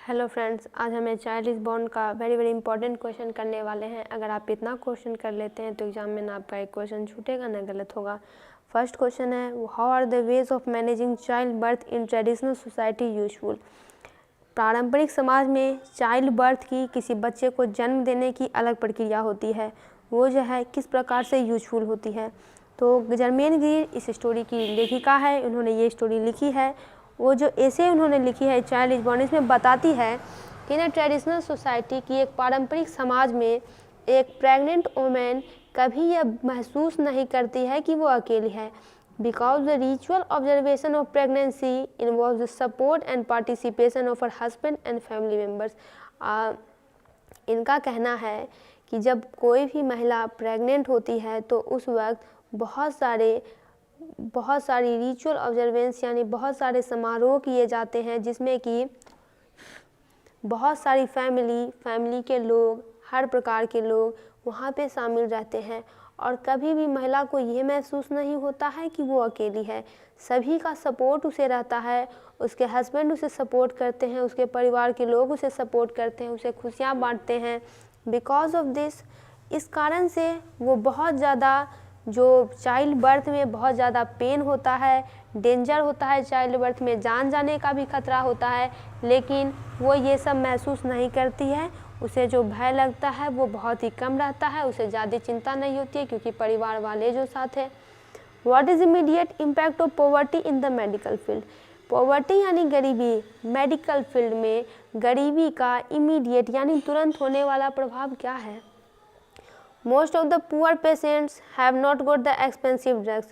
Hello friends, आज हमें child is born का वेरी इंपॉर्टेंट क्वेश्चन करने वाले हैं। अगर आप इतना क्वेश्चन कर लेते हैं तो एग्जाम में ना आपका एक क्वेश्चन छूटेगा ना गलत होगा। फर्स्ट क्वेश्चन है, how are the ways of managing child birth in traditional society useful. पारंपरिक समाज में चाइल्ड बर्थ की, किसी बच्चे को जन्म देने की अलग प्रक्रिया होती है, वो जो है किस प्रकार से यूजफुल होती है। तो जर्मेन ग्रीर इस स्टोरी की लेखिका है, उन्होंने ये स्टोरी लिखी है। वो जो ऐसे उन्होंने लिखी है चाइल्ड इज बॉर्न, इसमें बताती है कि ना ट्रेडिशनल सोसाइटी की, एक पारंपरिक समाज में एक प्रेग्नेंट वुमेन कभी यह महसूस नहीं करती है कि वो अकेली है, because the ritual observation of pregnancy involve the support and participation of her husband and family members. इनका कहना है कि जब कोई भी महिला प्रेग्नेंट होती है तो उस वक्त बहुत सारी रिचुअल ऑब्जर्वेंस यानी बहुत सारे समारोह किए जाते हैं, जिसमें कि बहुत सारी फैमिली के लोग, हर प्रकार के लोग वहाँ पे शामिल रहते हैं। और कभी भी महिला को ये महसूस नहीं होता है कि वो अकेली है, सभी का सपोर्ट उसे रहता है, उसके हस्बैंड उसे सपोर्ट करते हैं, उसके परिवार के लोग उसे सपोर्ट करते हैं, उसे खुशियाँ बांटते हैं। बिकॉज ऑफ दिस, इस कारण से वो बहुत ज़्यादा, जो चाइल्ड बर्थ में बहुत ज़्यादा पेन होता है, डेंजर होता है, चाइल्ड बर्थ में जान जाने का भी खतरा होता है, लेकिन वो ये सब महसूस नहीं करती है। उसे जो भय लगता है वो बहुत ही कम रहता है, उसे ज़्यादा चिंता नहीं होती है क्योंकि परिवार वाले जो साथ है। What is immediate impact of poverty in the medical field. Poverty यानी गरीबी, मेडिकल फील्ड में गरीबी का इमीडिएट यानी तुरंत होने वाला प्रभाव क्या है। Most of the poor patients have not got the expensive drugs.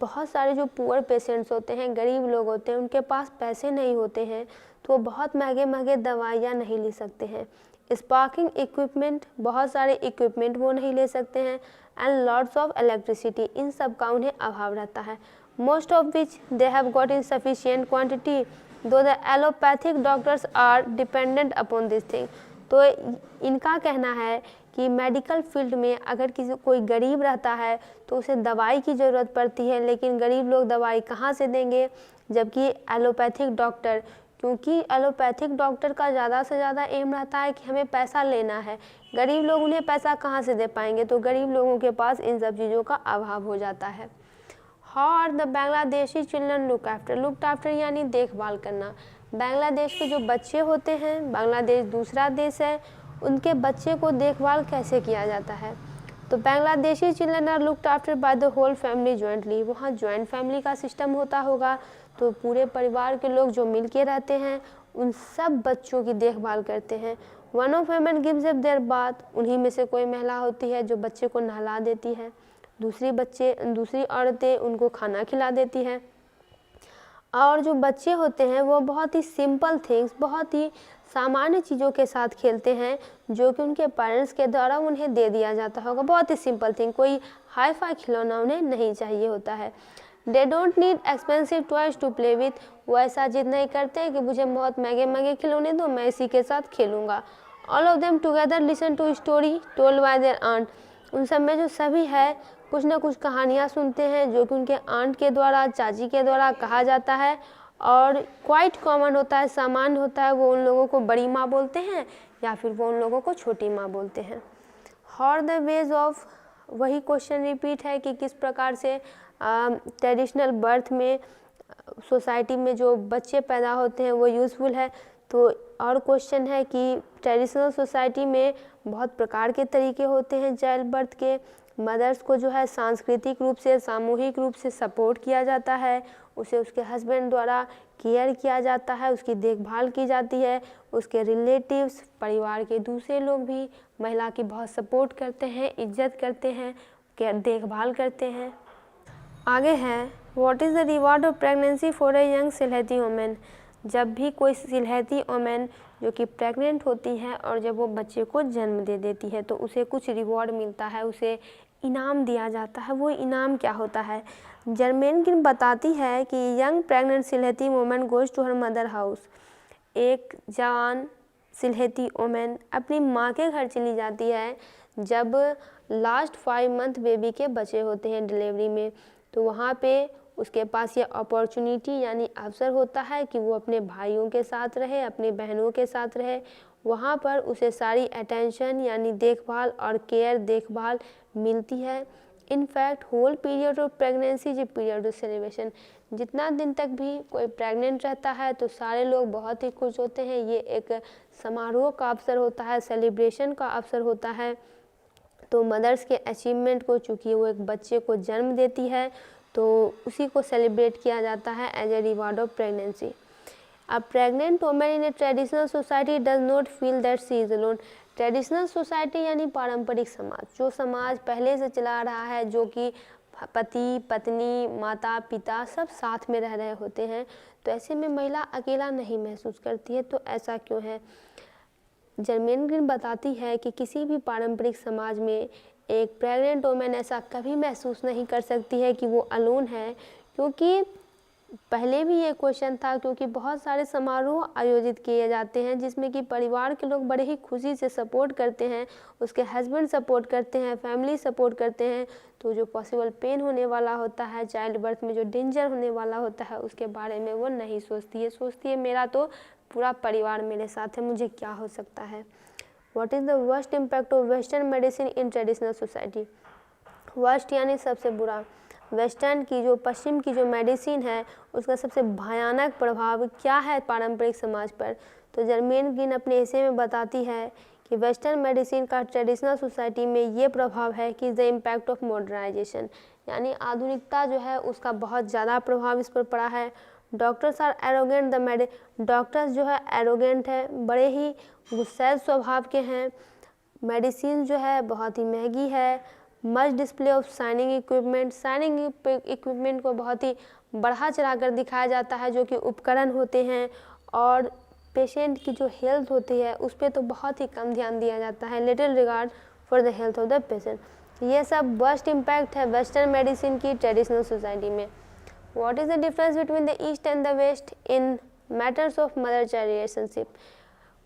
बहुत सारे जो पुअर पेशेंट्स होते हैं, गरीब लोग होते हैं, उनके पास पैसे नहीं होते हैं, तो वो बहुत महंगे दवाइयाँ नहीं ले सकते हैं। स्पार्किंग इक्विपमेंट, बहुत सारे इक्विपमेंट वो नहीं ले सकते हैं। एंड लॉट्स ऑफ इलेक्ट्रिसिटी, इन सब का उन्हें अभाव रहता है। Most of which they have got insufficient quantity, though the allopathic doctors are dependent upon this thing. तो इनका कहना है कि मेडिकल फील्ड में अगर कोई गरीब रहता है तो उसे दवाई की ज़रूरत पड़ती है, लेकिन गरीब लोग दवाई कहाँ से देंगे, जबकि एलोपैथिक डॉक्टर, क्योंकि एलोपैथिक डॉक्टर का ज़्यादा से ज़्यादा एम रहता है कि हमें पैसा लेना है, गरीब लोग उन्हें पैसा कहाँ से दे पाएंगे, तो गरीब लोगों के पास इन सब चीज़ों का अभाव हो जाता है। How are the Bangladeshi children look after यानी देखभाल करना। बांग्लादेश के जो बच्चे होते हैं, बांग्लादेश दूसरा देश है, उनके बच्चे को देखभाल कैसे किया जाता है। तो Bangladeshi children are looked after by the whole family jointly. वहाँ जॉइंट फैमिली का सिस्टम होता होगा, तो पूरे परिवार के लोग जो मिल के रहते हैं उन सब बच्चों की देखभाल करते हैं। One of women gives up their bath, उन्हीं में से कोई महिला होती है जो बच्चे को नहला देती है, दूसरी औरतें उनको खाना खिला देती हैं। और जो बच्चे होते हैं वो बहुत ही सिंपल थिंग्स, बहुत ही सामान्य चीज़ों के साथ खेलते हैं जो कि उनके पेरेंट्स के द्वारा उन्हें दे दिया जाता होगा। बहुत ही सिंपल थिंग, कोई हाई फाई खिलौना उन्हें नहीं चाहिए होता है। They don't need expensive toys to play with, वो ऐसा जिद नहीं करते हैं कि मुझे बहुत महंगे खिलौने दो, मैं इसी के साथ खेलूँगा। All of them together listen to story told by their aunt, उन सब में जो सभी है कुछ ना कुछ कहानियाँ सुनते हैं जो कि उनके आंट के द्वारा, चाची के द्वारा कहा जाता है। और क्वाइट कॉमन होता है, सामान्य होता है, वो उन लोगों को बड़ी माँ बोलते हैं या फिर वो उन लोगों को छोटी माँ बोलते हैं। हॉर द वेज ऑफ, वही क्वेश्चन रिपीट है कि किस प्रकार से ट्रेडिशनल बर्थ में सोसाइटी में जो बच्चे पैदा होते हैं वो यूज़फुल है। तो और क्वेश्चन है कि ट्रेडिशनल सोसाइटी में बहुत प्रकार के तरीके होते हैं चाइल्ड बर्थ के। मदर्स को जो है सांस्कृतिक रूप से, सामूहिक रूप से सपोर्ट किया जाता है, उसे उसके हस्बैंड द्वारा केयर किया जाता है, उसकी देखभाल की जाती है, उसके रिलेटिव्स, परिवार के दूसरे लोग भी महिला की बहुत सपोर्ट करते हैं, इज्जत करते हैं, देखभाल करते हैं। आगे है, what is the reward of pregnancy for a young Sylheti women. जब भी कोई सिलहती वुमेन जो कि प्रेग्नेंट होती है और जब वो बच्चे को जन्म दे देती है तो उसे कुछ रिवॉर्ड मिलता है, उसे इनाम दिया जाता है। वो इनाम क्या होता है, जर्मेन गिन बताती है कि young pregnant Sylheti women goes to her mother house. एक जवान सिलहती वुमेन अपनी माँ के घर चली जाती है जब लास्ट 5 मंथ बेबी के बचे होते हैं डिलीवरी में, तो वहाँ पे उसके पास ये अपॉर्चुनिटी यानी अवसर होता है कि वो अपने भाइयों के साथ रहे, अपनी बहनों के साथ रहे। वहाँ पर उसे सारी अटेंशन यानी देखभाल और केयर देखभाल मिलती है। In fact whole period of pregnancy is a period of celebration. जितना दिन तक भी कोई प्रेग्नेंट रहता है तो सारे लोग बहुत ही खुश होते हैं। ये एक समारोह का अवसर होता है, सेलिब्रेशन का अवसर होता है। तो मदर्स के अचीवमेंट को, चूँकि वो एक बच्चे को जन्म देती है, तो उसी को सेलिब्रेट किया जाता है as a reward of pregnancy. A pregnant woman in a traditional society does not feel that she is alone. Traditional society यानी पारंपरिक समाज, जो समाज पहले से चला रहा है, जो कि पति पत्नी माता पिता सब साथ में रह रहे होते हैं, तो ऐसे में महिला अकेला नहीं महसूस करती है। तो ऐसा क्यों है? जर्मेन ग्रीन बताती है कि किसी भी पारंपरिक समाज में एक प्रेग्नेंट वुमेन ऐसा कभी महसूस नहीं कर सकती है कि वो अलोन है, क्योंकि पहले भी ये क्वेश्चन था, क्योंकि बहुत सारे समारोह आयोजित किए जाते हैं जिसमें कि परिवार के लोग बड़े ही खुशी से सपोर्ट करते हैं, उसके हस्बैंड सपोर्ट करते हैं, फैमिली सपोर्ट करते हैं। तो जो पॉसिबल पेन होने वाला होता है, चाइल्ड बर्थ में जो डेंजर होने वाला होता है, उसके बारे में वो नहीं सोचती है। सोचती है मेरा तो पूरा परिवार मेरे साथ है, मुझे क्या हो सकता है। What is the worst impact of western medicine in traditional society? Worst यानी सबसे बुरा। वेस्टर्न की जो पश्चिम की जो मेडिसिन है, उसका सबसे भयानक प्रभाव क्या है पारंपरिक समाज पर? तो जर्मेन ग्रीन अपने ऐसे में बताती है कि वेस्टर्न मेडिसिन का ट्रेडिशनल सोसाइटी में ये प्रभाव है कि द इम्पैक्ट ऑफ मॉडर्नाइजेशन, यानी आधुनिकता जो है उसका बहुत ज़्यादा प्रभाव इस पर पड़ा है। डॉक्टर्स आर एरोगेंट, डॉक्टर्स जो है एरोगेंट है, बड़े ही गुस्सैल स्वभाव के हैं। मेडिसिन जो है बहुत ही महंगी है। Much display of signing equipment को बहुत ही बढ़ा चढ़ा कर दिखाया जाता है, जो कि उपकरण होते हैं, और पेशेंट की जो हेल्थ होती है उस पर तो बहुत ही कम ध्यान दिया जाता है। Little regard for the health of the patient. ये सब वर्स्ट इम्पैक्ट है वेस्टर्न मेडिसिन की ट्रेडिशनल सोसाइटी में। What is the difference between the east and the west in matters of mother child relationship?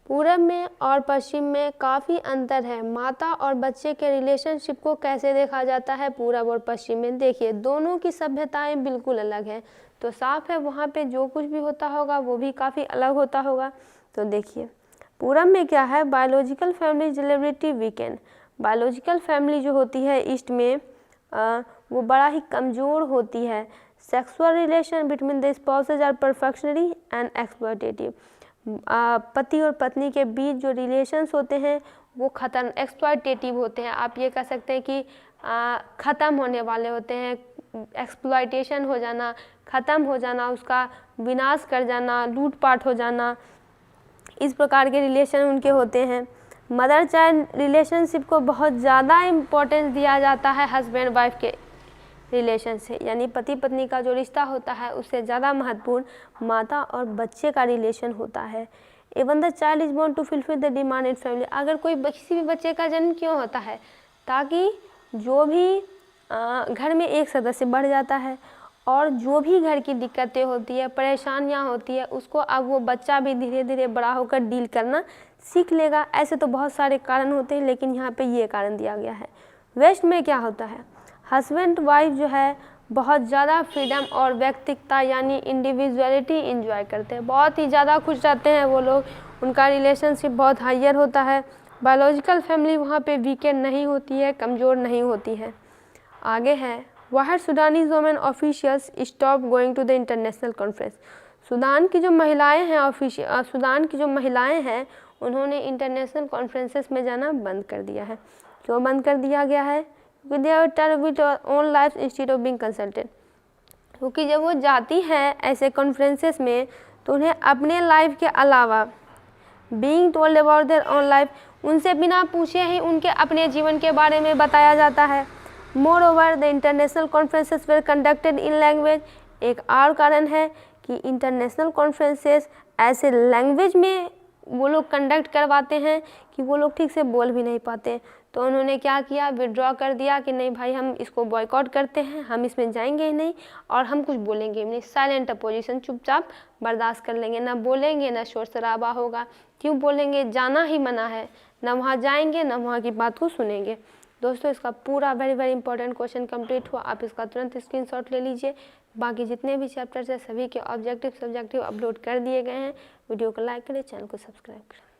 पूरब में और पश्चिम में काफ़ी अंतर है। माता और बच्चे के रिलेशनशिप को कैसे देखा जाता है पूरब और पश्चिम में? देखिए, दोनों की सभ्यताएं बिल्कुल अलग हैं, तो साफ है वहाँ पे जो कुछ भी होता होगा वो भी काफ़ी अलग होता होगा। तो देखिए, पूरब में क्या है, biological family delivery weekend. Biological family जो होती है ईस्ट में वो बड़ा ही कमज़ोर होती है। Sexual relation between the spouses are perfunctory and exploitative. पति और पत्नी के बीच जो रिलेशंस होते हैं वो एक्सप्लॉयटेटिव होते हैं। आप ये कह सकते हैं कि ख़त्म होने वाले होते हैं। एक्सप्लॉयटेशन हो जाना, ख़त्म हो जाना, उसका विनाश कर जाना, लूटपाट हो जाना, इस प्रकार के रिलेशन उनके होते हैं। मदर चाइल्ड रिलेशनशिप को बहुत ज़्यादा इम्पोर्टेंस दिया जाता है हस्बैंड वाइफ के रिलेशन से, यानी पति पत्नी का जो रिश्ता होता है उससे ज़्यादा महत्वपूर्ण माता और बच्चे का रिलेशन होता है। Even the child is born to fulfil the demand in family. अगर कोई किसी भी बच्चे का जन्म क्यों होता है? ताकि जो भी घर में एक सदस्य बढ़ जाता है, और जो भी घर की दिक्कतें होती है, परेशानियां होती है, उसको अब वो बच्चा भी धीरे धीरे बड़ा होकर डील करना सीख लेगा। ऐसे तो बहुत सारे कारण होते हैं, लेकिन यहाँ पे ये कारण दिया गया है। वेस्ट में क्या होता है, हस्बैंड वाइफ जो है बहुत ज़्यादा फ्रीडम और व्यक्तिगता यानी इंडिविजुअलिटी इंजॉय करते हैं, बहुत ही ज़्यादा खुश रहते हैं वो लोग, उनका रिलेशनशिप बहुत हायर होता है। बायोलॉजिकल फैमिली वहाँ पे वीकेंड नहीं होती है, कमज़ोर नहीं होती है। आगे है, white Sudanese women officials stop going to the international conference. Sudan की जो महिलाएं हैं सुडान की जो महिलाएं हैं उन्होंने इंटरनेशनल कॉन्फ्रेंसेस में जाना बंद कर दिया है। क्यों बंद कर दिया गया है? क्योंकि they are turn with own life instead of being consulted. क्योंकि जब वो जाती हैं ऐसे कॉन्फ्रेंसेस में तो उन्हें अपने लाइफ के अलावा being told about their own life, उनसे बिना पूछे ही उनके अपने जीवन के बारे में बताया जाता है। Moreover the international conferences were conducted in language. एक और कारण है कि इंटरनेशनल कॉन्फ्रेंसेस ऐसे लैंग्वेज में वो लोग कंडक्ट करवाते हैं कि वो लोग ठीक से बोल भी नहीं पाते। तो उन्होंने क्या किया, विड्रॉ कर दिया कि नहीं भाई हम इसको बॉयकॉट करते हैं, हम इसमें जाएंगे ही नहीं और हम कुछ बोलेंगे ही नहीं। साइलेंट अपोजिशन, चुपचाप बर्दाश्त कर लेंगे, ना बोलेंगे ना शोर शराबा होगा। क्यों बोलेंगे, जाना ही मना है, ना वहाँ जाएंगे ना वहाँ की बात को सुनेंगे। दोस्तों इसका पूरा वेरी इंपॉर्टेंट क्वेश्चन कंप्लीट हुआ, आप इसका तुरंत स्क्रीनशॉट ले लीजिए। बाकी जितने भी चैप्टर्स है सभी के ऑब्जेक्टिव सब्जेक्टिव अपलोड कर दिए गए हैं। वीडियो को लाइक करें, चैनल को सब्सक्राइब करें।